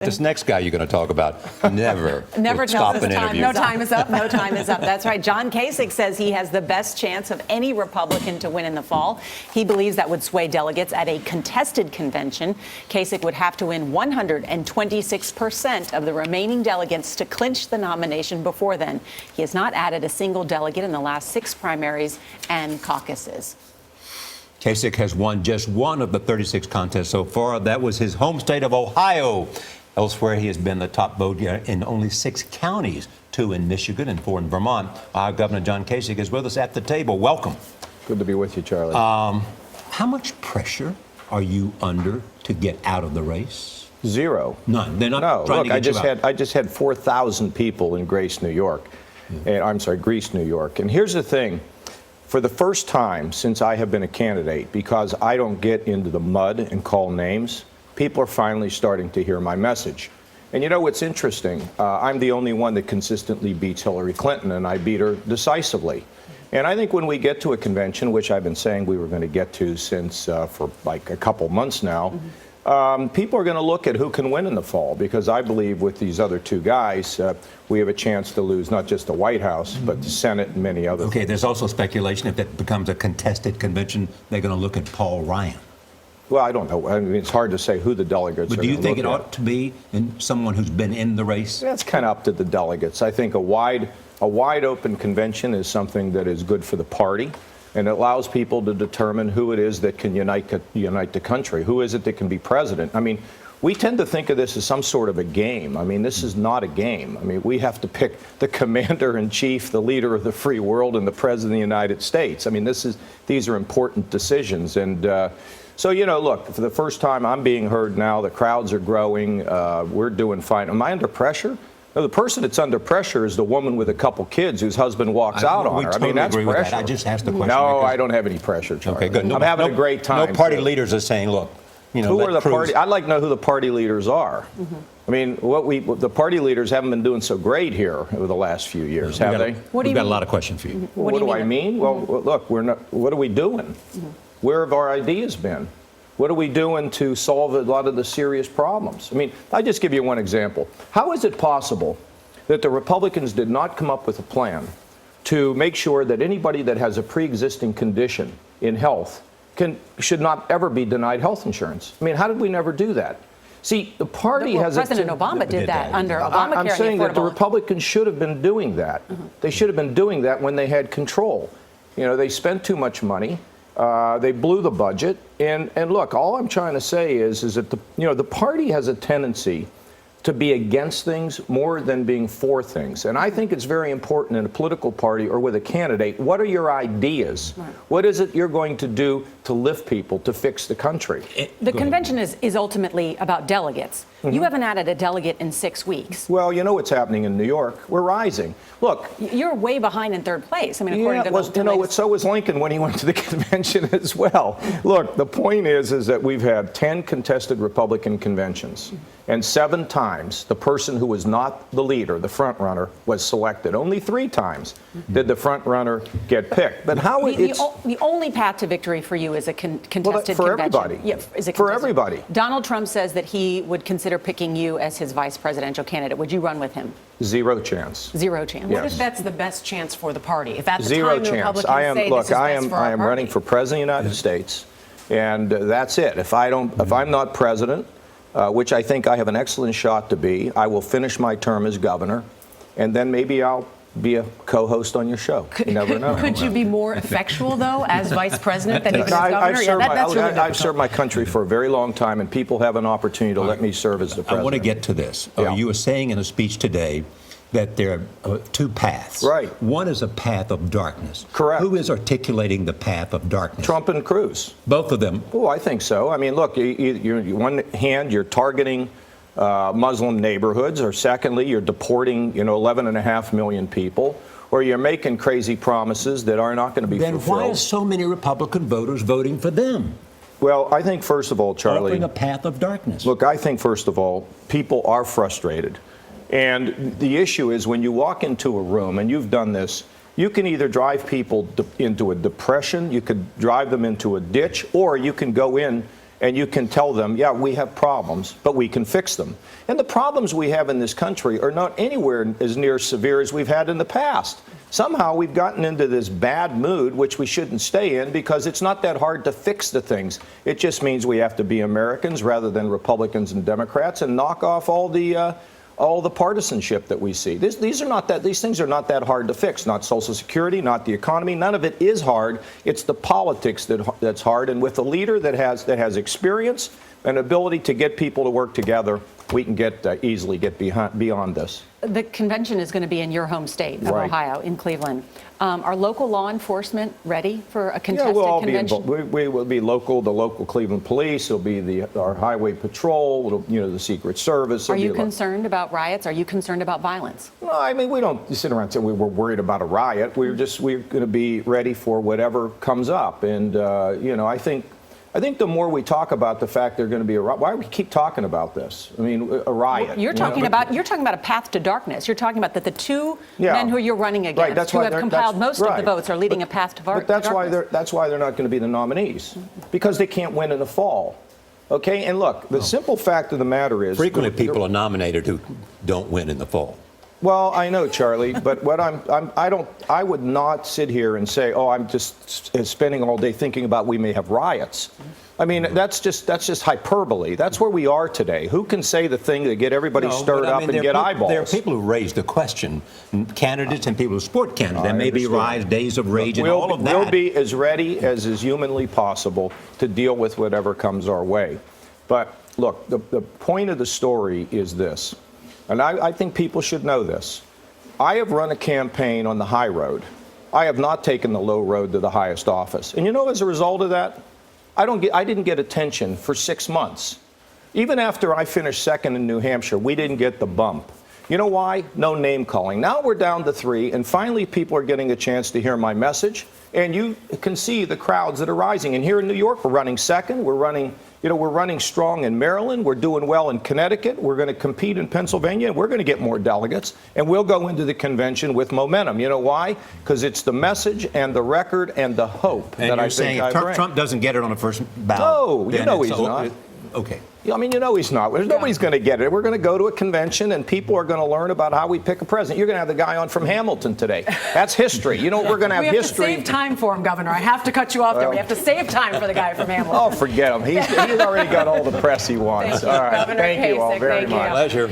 This next guy you're going to talk about never tells stop us an time. interview. No time is up. No time is up. That's right. John Kasich says he has the best chance of any Republican to win in the fall. He believes that would sway delegates at a contested convention. Kasich would have to win 126% of the remaining delegates to clinch the nomination before then. He has not added a single delegate in the last 6 primaries and caucuses. Kasich has won just one of the 36 contests so far. That was his home state of Ohio. Elsewhere, he has been the top vote in only 6 counties, 2 in Michigan and 4 in Vermont. Governor John Kasich is with us at the table. Welcome. Good to be with you, Charlie. How much pressure are you under to get out of the race? Zero. None. They're not No, trying look, to get you out. I just had 4,000 people in Greece, New York. Greece, New York. And here's the thing. For the first time since I have been a candidate, because I don't get into the mud and call names, people are finally starting to hear my message. And you know what's interesting? I'm the only one that consistently beats Hillary Clinton, and I beat her decisively. And I think when we get to a convention, which I've been saying we were going to get to since for like a couple months now, people are going to look at who can win in the fall, because I believe with these other 2 guys, we have a chance to lose not just the White House, but the Senate and many other things. There's also speculation if that becomes a contested convention, they're going to look at Paul Ryan. Well, I don't know. I mean, it's hard to say who the delegates are. But do you think it ought to be someone who's been in the race? That's kind of up to the delegates. I think a wide open convention is something that is good for the party, and it allows people to determine who it is that can unite the country. Who is it that can be president? I mean, we tend to think of this as some sort of a game. I mean, this is not a game. I mean, we have to pick the commander-in-chief, the leader of the free world, and the president of the United States. I mean, these are important decisions. And so, you know, look, for the first time, I'm being heard now. The crowds are growing. We're doing fine. Am I under pressure? No, the person that's under pressure is the woman with a couple kids whose husband walks out on her. Totally I mean, that's agree with pressure. that. I just asked the question. No, I don't have any pressure, Charlie. Okay, good. I'm having a great time. No party leaders are saying, look, you know, who are the party? I'd like to know who the party leaders are. I mean, the party leaders haven't been doing so great here over the last few years, have they? We've got a lot of questions for you. What do I mean? Well, look, what are we doing? Where have our ideas been? What are we doing to solve a lot of the serious problems? I mean, I'll just give you one example. How is it possible that the Republicans did not come up with a plan to make sure that anybody that has a pre-existing condition in health should not ever be denied health insurance? I mean, how did we never do that? See, the party has President Obama did that under Obamacare. I'm saying that the Republicans should have been doing that. They should have been doing that when they had control. You know, they spent too much money. They blew the budget. And look, all I'm trying to say is that the party has a tendency to be against things more than being for things. And I think it's very important in a political party or with a candidate, what are your ideas? Right. What is it you're going to do to lift people, to fix the country? The convention is ultimately about delegates. You haven't added a delegate in 6 weeks. Well, you know what's happening in New York. We're rising. Look. You're way behind in 3rd place. I mean, according to so was Lincoln when he went to the convention as well. Look, the point is that we've had 10 contested Republican conventions. And 7 times, the person who was not the leader, the front runner, was selected. Only 3 times did the front runner get picked. But how the only path to victory for you is a contested convention. For everybody. Yeah, for everybody. Donald Trump says that he would consider picking you as his vice presidential candidate. Would you run with him? 0 chance. 0 chance. What if that's the best chance for the party? If at the 0 time the chance. Republicans say this is best for our I am running for president of the United States, and that's it. If I'm not president, which I think I have an excellent shot to be, I will finish my term as governor, and then maybe I'll be a co-host on your show. You never know. Could you be more effectual, though, as vice president than you could as governor? I've served my country for a very long time, and people have an opportunity to let me serve as the president. I want to get to this. Yeah. You were saying in a speech today that there are 2 paths. Right. One is a path of darkness. Correct. Who is articulating the path of darkness? Trump and Cruz. Both of them. Oh, I think so. I mean, look, on one hand, you're targeting Muslim neighborhoods, or secondly, you're deporting, 11.5 million people, or you're making crazy promises that are not going to be fulfilled. Then why are so many Republican voters voting for them? Well, I think, first of all, Charlie, offering a path of darkness. Look, I think, first of all, people are frustrated. And the issue is when you walk into a room, and you've done this, you can either drive people into a depression, you could drive them into a ditch, or you can go in and you can tell them, yeah, we have problems, but we can fix them. And the problems we have in this country are not anywhere as near severe as we've had in the past. Somehow we've gotten into this bad mood, which we shouldn't stay in, because it's not that hard to fix the things. It just means we have to be Americans rather than Republicans and Democrats and knock off all the partisanship that we see. These things are not that hard to fix. Not Social Security, not the economy. None of it is hard. It's the politics that's hard. And with a leader that has experience and ability to get people to work together, we can easily get beyond this. The convention is going to be in your home state of Ohio, in Cleveland. Are local law enforcement ready for a contested convention? We will be local. The local Cleveland police. It'll be our highway patrol. The Secret Service. Are you concerned about riots? Are you concerned about violence? No, I mean, we don't sit around and say we're worried about a riot. We're going to be ready for whatever comes up. And I think the more we talk about the fact they're going to be a riot, why do we keep talking about this? I mean, a riot. Well, you're talking about a path to darkness. You're talking about that the two men who you're running against, who have compiled most of the votes, are leading a path to darkness. But that's why they're not going to be the nominees, because they can't win in the fall. Okay, and look, the simple fact of the matter is, frequently people are nominated who don't win in the fall. Well, I know, Charlie, but what I would not sit here and say, oh, I'm just spending all day thinking about we may have riots. I mean, that's just hyperbole. That's where we are today. Who can say the thing that get everybody stirred up and get eyeballs? There are people who raise the question, candidates and people who support candidates. There may be days of rage and all of that. We'll be as ready as is humanly possible to deal with whatever comes our way. But look, the point of the story is this. And I think people should know this. I have run a campaign on the high road. I have not taken the low road to the highest office. And as a result of that, I didn't get attention for 6 months. Even after I finished second in New Hampshire, we didn't get the bump. You know why? No name calling. Now we're down to 3, and finally people are getting a chance to hear my message. And you can see the crowds that are rising. And here in New York, we're running second. We're running strong in Maryland. We're doing well in Connecticut. We're going to compete in Pennsylvania. And we're going to get more delegates. And we'll go into the convention with momentum. You know why? Because it's the message and the record and the hope and that I think I bring. Trump doesn't get it on the first ballot. No, he's not. Okay. I mean, he's not. Nobody's going to get it. We're going to go to a convention, and people are going to learn about how we pick a president. You're going to have the guy on from Hamilton today. That's history. We're going to have history. We have to save time for him, Governor. I have to cut you off there. We have to save time for the guy from Hamilton. Oh, forget him. He's already got all the press he wants. All right. Governor Thank you all Kasich, very much. Pleasure.